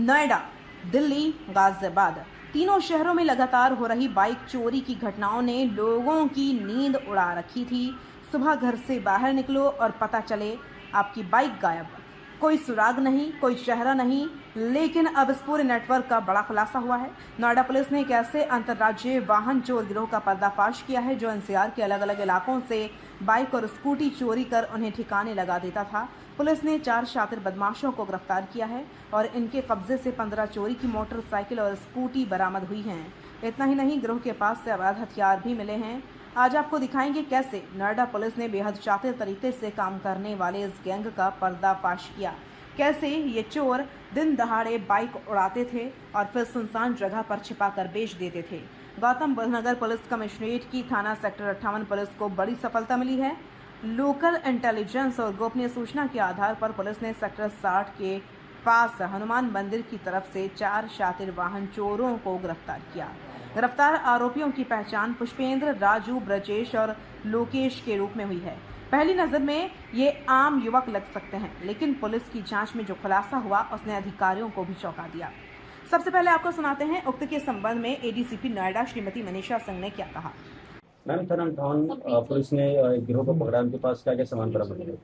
नोएडा, दिल्ली, गाजियाबाद तीनों शहरों में लगातार हो रही बाइक चोरी की घटनाओं ने लोगों की नींद उड़ा रखी थी। सुबह घर से बाहर निकलो और पता चले आपकी बाइक गायब। कोई सुराग नहीं, कोई चेहरा नहीं, लेकिन अब इस पूरे नेटवर्क का बड़ा खुलासा हुआ है। नोएडा पुलिस ने एक ऐसे अंतर्राज्यीय वाहन चोर गिरोह का पर्दाफाश किया है जो एनसीआर के अलग अलग इलाकों से बाइक और स्कूटी चोरी कर उन्हें ठिकाने लगा देता था। पुलिस ने 4 शातिर बदमाशों को गिरफ्तार किया है और इनके कब्जे से 15 चोरी की मोटरसाइकिल और स्कूटी बरामद हुई हैं। इतना ही नहीं, गिरोह के पास से अवैध हथियार भी मिले हैं। आज आपको दिखाएंगे कैसे नोएडा पुलिस ने बेहद शातिर तरीके से काम करने वाले इस गैंग का पर्दाफाश किया, कैसे ये चोर दिन दहाड़े बाइक उड़ाते थे और फिर सुनसान जगह पर छिपाकर बेच देते थे। गौतम बुद्ध नगर पुलिस कमिश्नरेट की थाना सेक्टर 58 पुलिस को बड़ी सफलता मिली है। लोकल इंटेलिजेंस और गोपनीय सूचना के आधार पर पुलिस ने सेक्टर 60 के पास हनुमान मंदिर की तरफ से 4 शातिर वाहन चोरों को गिरफ्तार किया। गिरफ्तार आरोपियों की पहचान पुष्पेंद्र, राजू, ब्रजेश और लोकेश के रूप में हुई है। पहली नजर में ये आम युवक लग सकते हैं, लेकिन पुलिस की जांच में जो खुलासा हुआ उसने अधिकारियों को भी चौंका दिया। सबसे पहले आपको सुनाते हैं उक्त के संबंध में एडीसीपी नोएडा श्रीमती मनीषा सिंह ने क्या कहा। मैम, पुलिस ने एक गिरोह को पकड़ा, उनके पास क्या क्या सामान बरामद हुए?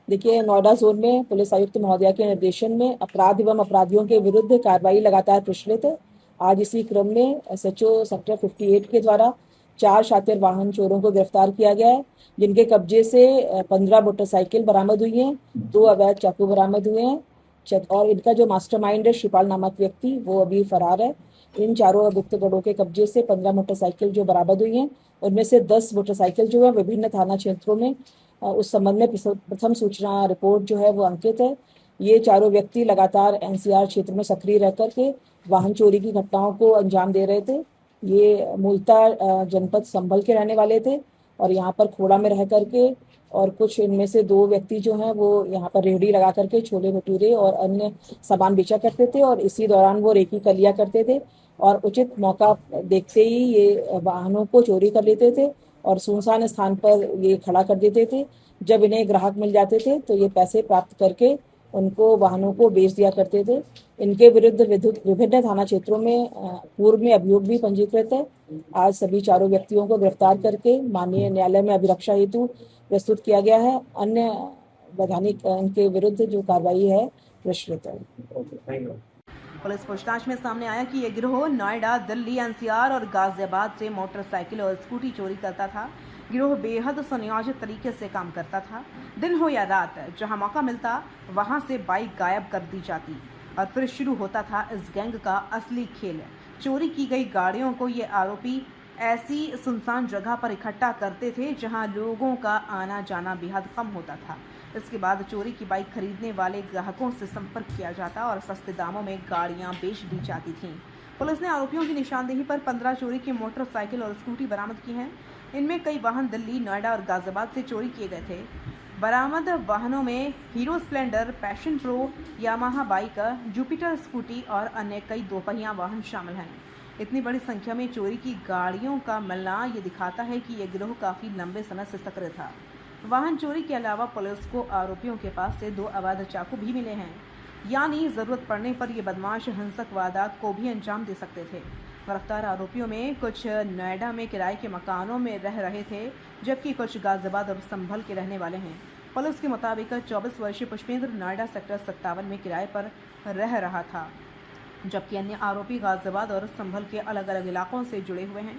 देखिए, नोएडा जोन में पुलिस आयुक्त महोदया के निर्देशन में अपराध एवं अपराधियों के विरुद्ध कार्रवाई लगातार प्रचलित है। आज इसी क्रम में एसएचओ सेक्टर 58 के द्वारा 4 शातिर वाहन चोरों को गिरफ्तार किया गया है, जिनके कब्जे से 15 मोटरसाइकिल बरामद हुई हैं, 2 अवैध चाकू बरामद हुए हैं और इनका जो मास्टरमाइंड है शिवपाल नामक व्यक्ति, वो अभी फरार है। इन चारों गुप्त गढ़ों के कब्जे से 15 मोटरसाइकिल जो बरामद हुई हैं, उनमें से 10 मोटरसाइकिल जो है विभिन्न थाना क्षेत्रों में उस संबंध में प्रथम सूचना रिपोर्ट जो है वो अंकित है। ये चारों व्यक्ति लगातार एनसीआर क्षेत्र में सक्रिय रह करके वाहन चोरी की घटनाओं को अंजाम दे रहे थे। ये मूलतः जनपद संभल के रहने वाले थे और यहाँ पर खोड़ा में रह करके, और कुछ इनमें से 2 व्यक्ति जो हैं वो यहाँ पर रेहड़ी लगा करके छोले भटूरे और अन्य सामान बेचा करते थे और इसी दौरान वो रेकी कर लिया करते थे और उचित मौका देखते ही ये वाहनों को चोरी कर लेते थे और सुनसान स्थान पर ये खड़ा कर देते थे। जब इन्हें ग्राहक मिल जाते थे तो ये पैसे प्राप्त करके उनको वाहनों को बेच दिया करते थे। इनके विरुद्ध विभिन्न थाना क्षेत्रों में पूर्व में अभियोग भी पंजीकृत है। आज सभी चारों व्यक्तियों को गिरफ्तार करके माननीय न्यायालय में अभिरक्षा हेतु प्रस्तुत किया गया है। अन्य वैधानिक इनके विरुद्ध जो कार्रवाई है प्रचलित है। पुलिस पूछताछ में सामने आया कि यह गिरोह नोएडा, दिल्ली, एनसीआर और गाजियाबाद से मोटरसाइकिल और स्कूटी चोरी करता था। गिरोह बेहद सुनियोजित तरीके से काम करता था। दिन हो या रात, जहां मौका मिलता वहां से बाइक गायब कर दी जाती और फिर शुरू होता था इस गैंग का असली खेल। चोरी की गई गाड़ियों को ये आरोपी ऐसी सुनसान जगह पर इकट्ठा करते थे जहां लोगों का आना जाना बेहद कम होता था। इसके बाद चोरी की बाइक खरीदने वाले ग्राहकों से संपर्क किया जाता और सस्ते दामों में गाड़ियां बेच दी जाती थीं। पुलिस ने आरोपियों की निशानदेही पर 15 चोरी की मोटरसाइकिल और स्कूटी बरामद की हैं। इनमें कई वाहन दिल्ली, नोएडा और गाजियाबाद से चोरी किए गए थे। बरामद वाहनों में hero Splendor, passion pro, Yamaha bike, Jupiter scooty और अन्य कई दोपहिया वाहन शामिल हैं। इतनी बड़ी संख्या में चोरी की गाड़ियों का मिलना ये दिखाता है कि यह गिरोह काफ़ी लंबे समय से सक्रिय था। वाहन चोरी के अलावा पुलिस को आरोपियों के पास से 2 अवैध चाकू भी मिले हैं, यानी ज़रूरत पड़ने पर ये बदमाश हिंसक वारदात को भी अंजाम दे सकते थे। गिरफ्तार आरोपियों में कुछ नोएडा में किराए के मकानों में रह रहे थे, जबकि कुछ गाजियाबाद और संभल के रहने वाले हैं। पुलिस के मुताबिक 24 वर्षीय पुष्पेंद्र नोएडा सेक्टर 57 में किराए पर रह रहा था, जबकि अन्य आरोपी गाजियाबाद और संभल के अलग अलग इलाकों से जुड़े हुए हैं।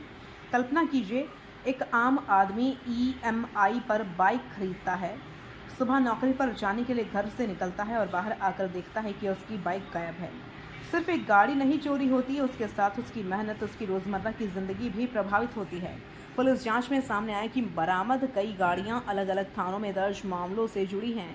कल्पना कीजिए, एक आम आदमी EMI पर बाइक खरीदता है, सुबह नौकरी पर जाने के लिए घर से निकलता है और बाहर आकर देखता है कि उसकी बाइक गायब है। सिर्फ एक गाड़ी नहीं चोरी होती, उसके साथ उसकी मेहनत, उसकी रोज़मर्रा की ज़िंदगी भी प्रभावित होती है। पुलिस जांच में सामने आया कि बरामद कई गाड़ियां अलग अलग थानों में दर्ज मामलों से जुड़ी हैं।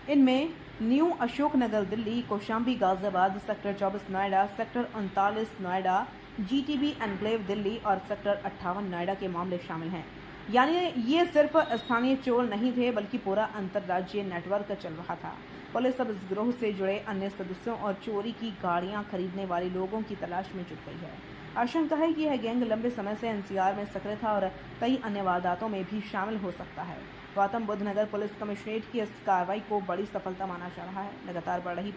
इनमें new Ashoknagar Delhi, Kaushambi Ghaziabad, sector 24 Noida, sector 39 Noida, GTB enclave Delhi और सेक्टर 58 नोएडा के मामले शामिल हैं। यानी ये सिर्फ स्थानीय चोर नहीं थे, बल्कि पूरा अंतर्राज्यीय नेटवर्क चल रहा था। पुलिस अब इस गिरोह से जुड़े अन्य सदस्यों और चोरी की गाड़ियां खरीदने वाले लोगों की तलाश में जुट गई है। आशंका है कि यह गैंग लंबे समय से एनसीआर में सक्रिय था और कई अन्य वारदातों में भी शामिल हो सकता है। गौतम बुद्ध नगर पुलिस कमिश्नरेट की इस कार्रवाई को बड़ी सफलता माना जा रहा है। लगातार बढ़ रही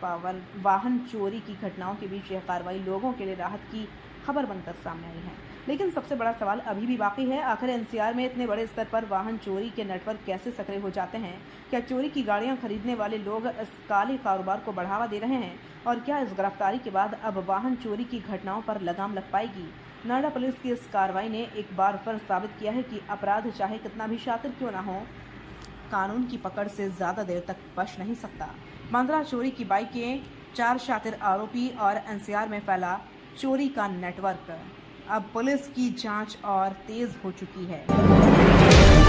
वाहन चोरी की घटनाओं के बीच यह कार्रवाई लोगों के लिए राहत की खबर बनकर सामने आई है। लेकिन सबसे बड़ा सवाल अभी भी बाकी है, आखिर एनसीआर में इतने बड़े स्तर पर वाहन चोरी के नेटवर्क कैसे सक्रिय हो जाते हैं? क्या चोरी की गाड़ियां खरीदने वाले लोग इस काले कारोबार को बढ़ावा दे रहे हैं? और क्या इस गिरफ्तारी के बाद अब वाहन चोरी की घटनाओं पर लगाम लग पाएगी? नोएडा पुलिस की इस कार्रवाई ने एक बार फिर साबित किया है कि अपराध चाहे कितना भी शातिर क्यों न हो, कानून की पकड़ से ज्यादा देर तक बच नहीं सकता। मंदरा चोरी की बाइकें, 4 शातिर आरोपी और एनसीआर में फैला चोरी का नेटवर्क। अब पुलिस की जांच और तेज हो चुकी है।